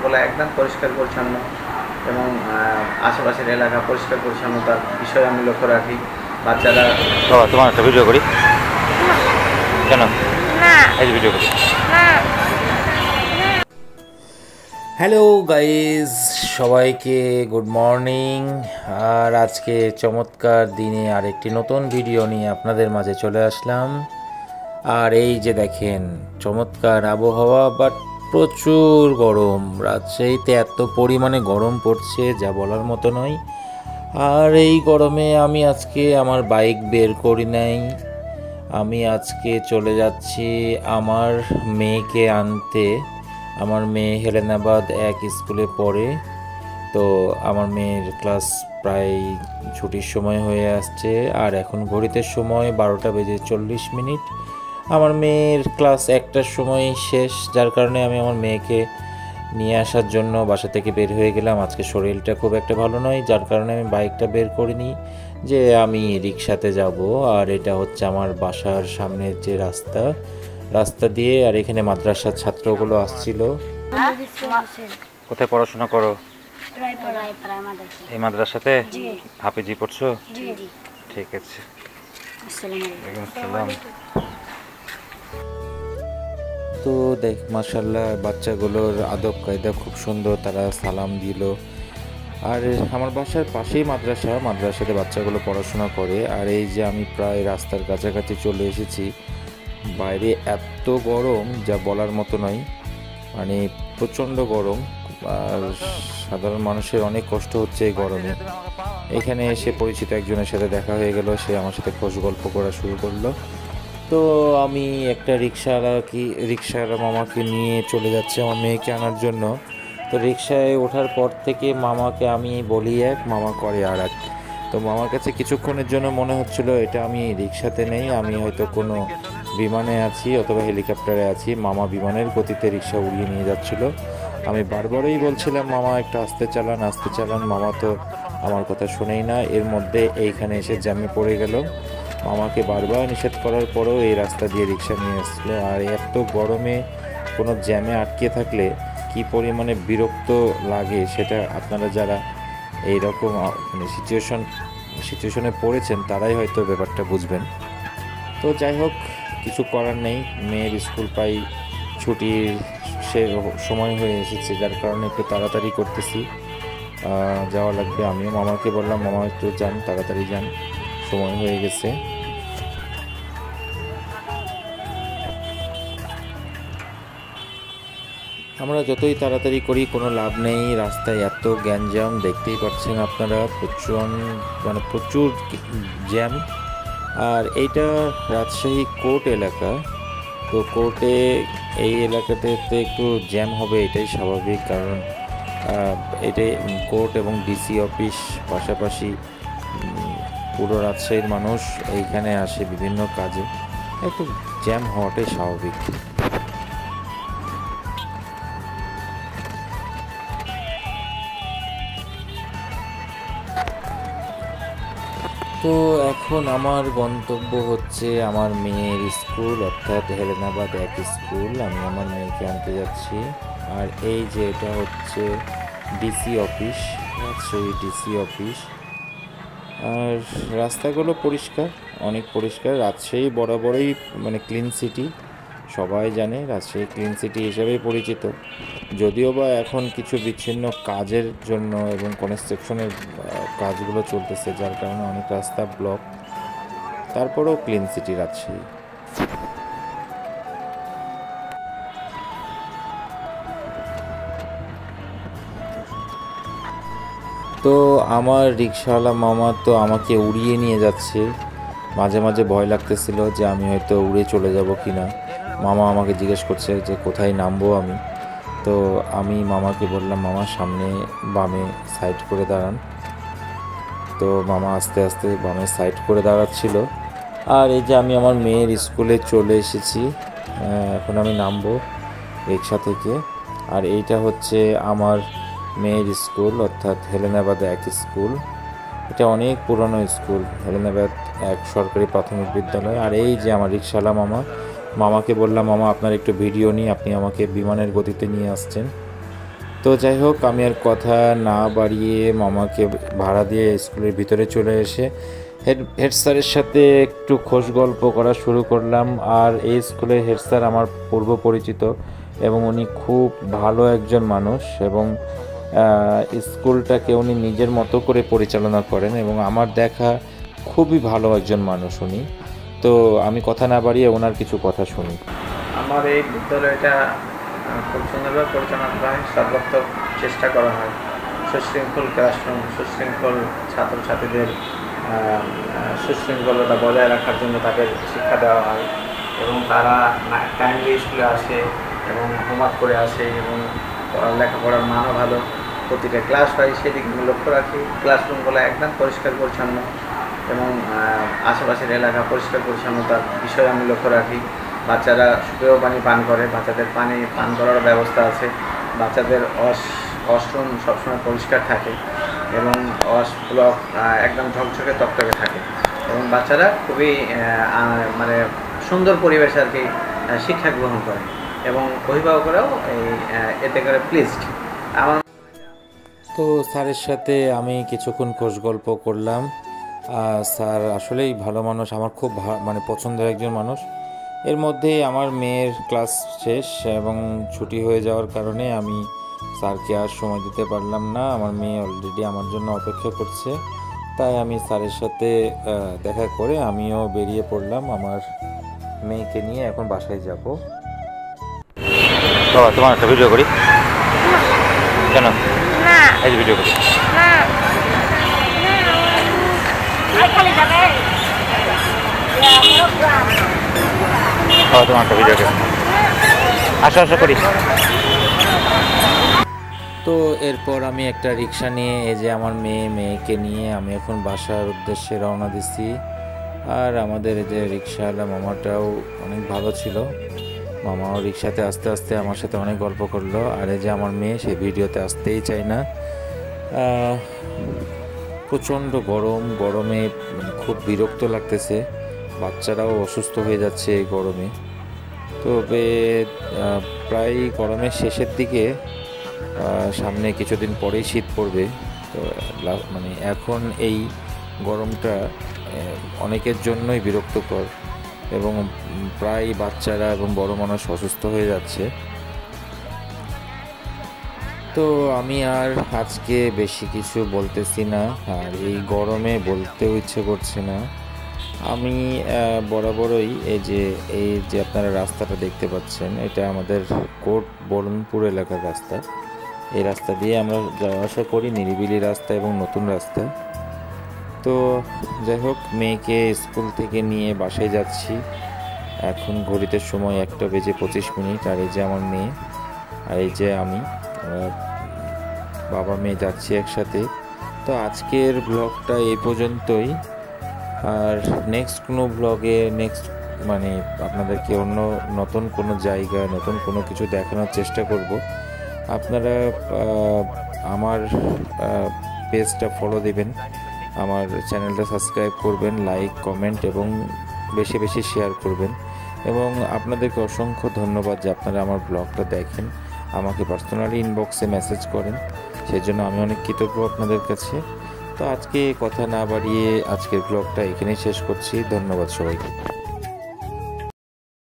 রাস্তাগুলো একদম পরিষ্কার পরিচ্ছন্ন এবং আশেপাশের এলাকা পরিষ্কার পরিচ্ছন্নতার বিষয়ে আমি লক্ষ্য রাখি। বাচ্চারা তোমার একটা ভিডিও করি কেন এই ভিডিও করি। হ্যালো গাইজ, সবাইকে গুড মর্নিং। আর আজকে চমৎকার দিনে আরেকটি নতুন ভিডিও নিয়ে আপনাদের মাঝে চলে আসলাম। আর এই যে দেখেন চমৎকার আবহাওয়া, বাট প্রচুর গরম। রাজশাহীতে এত পরিমাণে গরম পড়ছে যা বলার মতো নয়। আর এই গরমে আমি আজকে আমার বাইক বের করি নাই। আমি আজকে চলে যাচ্ছি আমার মেয়েকে আনতে। আমার মেয়ে হেলেনাবাদ এক স্কুলে পড়ে, তো আমার মেয়ের ক্লাস প্রায় ছুটির সময় হয়ে আসছে। আর এখন ঘড়িতে সময় 12:40। আমার মেয়ের ক্লাস 1টার সময় শেষ, যার কারণে আমি আমার মেয়েকে নিয়ে আসার জন্য বাসা থেকে বের হয়ে গেলাম। আজকে শরীরটা খুব একটা ভালো নয়, যার কারণে আমি বাইকটা বের করিনি, যে আমি রিক্সাতে যাব। আর এটা হচ্ছে আমার বাসার সামনের যে রাস্তা দিয়ে। আর এখানে মাদ্রাসার ছাত্রগুলো আসছিল। কোথায় পড়াশোনা করো? এই মাদ্রাসাতে হাফেজি পড়ছো? ঠিক আছে। তো দেখ মাশাআল্লাহ বাচ্চাগুলোর আদব কায়দা খুব সুন্দর, তারা সালাম দিল। আর আমার বাসার পাশেই মাদ্রাসাতে বাচ্চাগুলো পড়াশোনা করে। আর এই যে আমি প্রায় রাস্তার কাছাকাছি চলে এসেছি। বাইরে এত গরম যা বলার মতো নয়, মানে প্রচণ্ড গরম। আর সাধারণ মানুষের অনেক কষ্ট হচ্ছে এই গরমে। এখানে এসে পরিচিত একজনের সাথে দেখা হয়ে গেল, সে আমার সাথে খোঁজ গল্প করা শুরু করলো। তো আমি একটা রিক্সাওয়ালা মামাকে নিয়ে চলে যাচ্ছি আমার মেয়েকে আনার জন্য। তো রিক্সায় ওঠার পর থেকে মামাকে আমি বলি এক, মামা করে আর এক। তো মামার কাছে কিছুক্ষণের জন্য মনে হচ্ছিল এটা আমি রিক্সাতে নেই, আমি হয়তো কোনো বিমানে আছি অথবা হেলিকপ্টারে আছি। মামা বিমানের গতিতে রিক্সা উড়িয়ে নিয়ে যাচ্ছিল। আমি বারবারই বলছিলাম মামা একটু আস্তে চালান। মামা তো আমার কথা শুনেই না। এর মধ্যে এইখানে এসে জ্যামে পড়ে গেল। মামাকে বারবার নিষেধ করার পরেও এই রাস্তা দিয়ে রিক্সা নিয়ে আসলো। আর এত গরমে কোনো জ্যামে আটকে থাকলে কি পরিমাণে বিরক্ত লাগে সেটা আপনারা যারা এইরকম মানে সিচুয়েশনে পড়েছেন তারাই হয়তো ব্যাপারটা বুঝবেন। তো যাই হোক, কিছু করার নেই। মেয়ের স্কুল প্রায় ছুটির সময় হয়ে এসেছে, যার কারণে একটু তাড়াতাড়ি করতেছি, যাওয়া লাগবে। আমিও মামাকে বললাম মামা একটু যান, তাড়াতাড়ি যান, সময় হয়ে গেছে। আমরা যতই তাড়াতাড়ি করি কোনো লাভ নেই। রাস্তায় এত গ্যাঞ্জাম দেখতেই পাচ্ছেন আপনারা, প্রচুর জ্যাম। আর এইটা রাজশাহী কোর্ট এলাকা, তো কোর্টে এই এলাকাতে একটু জ্যাম হবে, এটাই স্বাভাবিক। কারণ এটাই কোর্ট এবং ডিসি অফিস, পাশাপাশি পুরো রাজশাহীর মানুষ এইখানে আসে বিভিন্ন কাজে, একটু জ্যাম হওয়াটাই স্বাভাবিক। তো এখন আমার গন্তব্য হচ্ছে আমার মেয়ের স্কুল, অর্থাৎ হেলেনাবাদ এক স্কুল। আমি আমার মেয়েকে আনতে যাচ্ছি। আর এই যে এটা হচ্ছে DC office, Rajshahi DC office. আর রাস্তাগুলো পরিষ্কার, অনেক পরিষ্কার। রাজশাহী বরাবরই মানে ক্লিন সিটি, সবাই জানে রাজশাহী ক্লিন সিটি হিসেবেই পরিচিত। যদিও বা এখন কিছু বিচ্ছিন্ন কাজের জন্য এবং কনস্ট্রাকশনের কাজগুলো চলতেছে, যার কারণে অনেক রাস্তা ব্লক, তারপরেও ক্লিন সিটি রাজশাহী। তো আমার রিক্সাওয়ালা মামা তো আমাকে উড়িয়ে নিয়ে যাচ্ছে। মাঝে মাঝে ভয় লাগতেছিল যে আমি হয়তো উড়ে চলে যাব কিনা। মামা আমাকে জিজ্ঞেস করছে যে কোথায় নামবো আমি। তো আমি মামাকে বললাম মামা সামনে বামে সাইড করে দাঁড়ান। তো মামা আস্তে আস্তে বামে সাইড করে দাঁড়াচ্ছিল। আর এই যে আমি আমার মেয়ের স্কুলে চলে এসেছি। এখন আমি নামবো রিক্সা থেকে। আর এইটা হচ্ছে আমার মেয়ের স্কুল, অর্থাৎ হেলেনাবাদ এক স্কুল। এটা অনেক পুরনো স্কুল, হেলেনাবাদ এক সরকারি প্রাথমিক বিদ্যালয়। আর এই যে আমার রিক্সাওয়ালা মামাকে বললাম মামা আপনার একটু ভিডিও নিই, আপনি আমাকে বিমানের গতিতে নিয়ে আসছেন। তো যাই হোক, আমি আর কথা না বাড়িয়ে মামাকে ভাড়া দিয়ে স্কুলের ভিতরে চলে এসে হেড স্যারের সাথে একটু খোশ গল্প করা শুরু করলাম। আর এই স্কুলের হেড স্যার আমার পূর্ব পরিচিত এবং উনি খুব ভালো একজন মানুষ এবং স্কুলটাকে উনি নিজের মতো করে পরিচালনা করেন এবং আমার দেখা খুবই ভালো একজন মানুষ উনি। তো আমি কথা না বাড়িয়ে ওনার কিছু কথা শুনি। আমার এই বিদ্যালয়টা খুব সুন্দরভাবে পরিচালনা করা হয়, সর্বাত্মক চেষ্টা করা হয়। সুশৃঙ্খল ক্লাসরুম, সুশৃঙ্খল ছাত্রছাত্রীদের সুশৃঙ্খলতা বজায় রাখার জন্য তাদের শিক্ষা দেওয়া হয় এবং তারা টাইমলি স্কুলে আসে এবং হোমওয়ার্ক করে আসে এবং লেখাপড়ার মানও ভালো। প্রতিটা ক্লাস হয় সেদিকে আমি লক্ষ্য রাখি। ক্লাসরুমগুলো একদম পরিষ্কার পরিচ্ছন্ন এবং আশেপাশের এলাকা পরিষ্কার পরিচ্ছন্নতার বিষয়ে আমি লক্ষ্য রাখি। বাচ্চারা সুপেয় পানি পান করে, বাচ্চাদের পানি পান করার ব্যবস্থা আছে। বাচ্চাদের ওয়াশরুম সবসময় পরিষ্কার থাকে এবং ওয়াশ ব্লক একদম ঝকঝকে তকতকে থাকে এবং বাচ্চারা খুবই মানে সুন্দর পরিবেশে আর কি শিক্ষা গ্রহণ করে এবং অভিভাবকরাও এতে করে প্লিজড। আমার তো স্যারের সাথে আমি কিছুক্ষণ খোশ গল্প করলাম। স্যার আসলেই ভালো মানুষ, আমার খুব মানে পছন্দের একজন মানুষ। এর মধ্যেই আমার মেয়ের ক্লাস শেষ এবং ছুটি হয়ে যাওয়ার কারণে আমি স্যারকে আর সময় দিতে পারলাম না। আমার মেয়ে অলরেডি আমার জন্য অপেক্ষা করছে, তাই আমি স্যারের সাথে দেখা করে আমিও বেরিয়ে পড়লাম আমার মেয়েকে নিয়ে। এখন বাসায় যাব। তোমার একটা ভিডিও করি কেন? এই ভিডিও করি তোমার একটা ভিডিও করি, আসা করি। তো এরপর আমি একটা রিক্সা নিয়ে এই যে আমার মেয়েকে নিয়ে আমি এখন বাসার উদ্দেশ্যে রওনা দিচ্ছি। আর আমাদের এই যে রিক্সাওয়ালা মামাটাও অনেক ভালো ছিল, মামাও রিক্সাতে আস্তে আস্তে আমার সাথে অনেক গল্প করলো। আর এই যে আমার মেয়ে, সে ভিডিওতে আসতেই চায় না। প্রচণ্ড গরমে খুব বিরক্ত লাগতেছে, বাচ্চারাও অসুস্থ হয়ে যাচ্ছে এই গরমে। তবে প্রায় গরমের শেষের দিকে, সামনে কিছুদিন পরেই শীত পড়বে। তো মানে এখন এই গরমটা অনেকের জন্যই বিরক্তকর এবং প্রায় বাচ্চারা এবং বড় মানুষ অসুস্থ হয়ে যাচ্ছে। তো আমি আর আজকে বেশি কিছু বলতেছি না, আর এই গরমে বলতেও ইচ্ছে করছে না। আমি বরাবরই এই যে আপনারা রাস্তাটা দেখতে পাচ্ছেন, এটা আমাদের কোট বরণপুর এলাকার রাস্তা। এই রাস্তা দিয়ে আমরা যাওয়া আসা করি, নিরিবিলি রাস্তা এবং নতুন রাস্তা। তো যাই হোক, মেয়েকে স্কুল থেকে নিয়ে বাসায় যাচ্ছি। এখন ঘড়িতে সময় 1:25। আর এই যে আমার মেয়ে আর এই যে আমি, বাবা মেয়ে যাচ্ছি একসাথে। তো আজকের ব্লগটা এই পর্যন্তই। আর নেক্সট কোনো ব্লগে মানে আপনাদেরকে অন্য নতুন কোনো জায়গা, নতুন কোনো কিছু দেখানোর চেষ্টা করব। আপনারা আমার পেজটা ফলো দিবেন, আমার চ্যানেলটা সাবস্ক্রাইব করবেন, লাইক কমেন্ট এবং বেশি বেশি শেয়ার করবেন। এবং আপনাদেরকে অসংখ্য ধন্যবাদ যে আপনারা আমার ব্লগটা দেখেন, আমাকে পার্সোনালি ইনবক্সে মেসেজ করেন, সেজন্য আমি অনেক কৃতজ্ঞ আপনাদের কাছে। তো আজকে কথা না বাড়িয়ে আজকের ব্লগটা এখানেই শেষ করছি। ধন্যবাদ সবাইকে।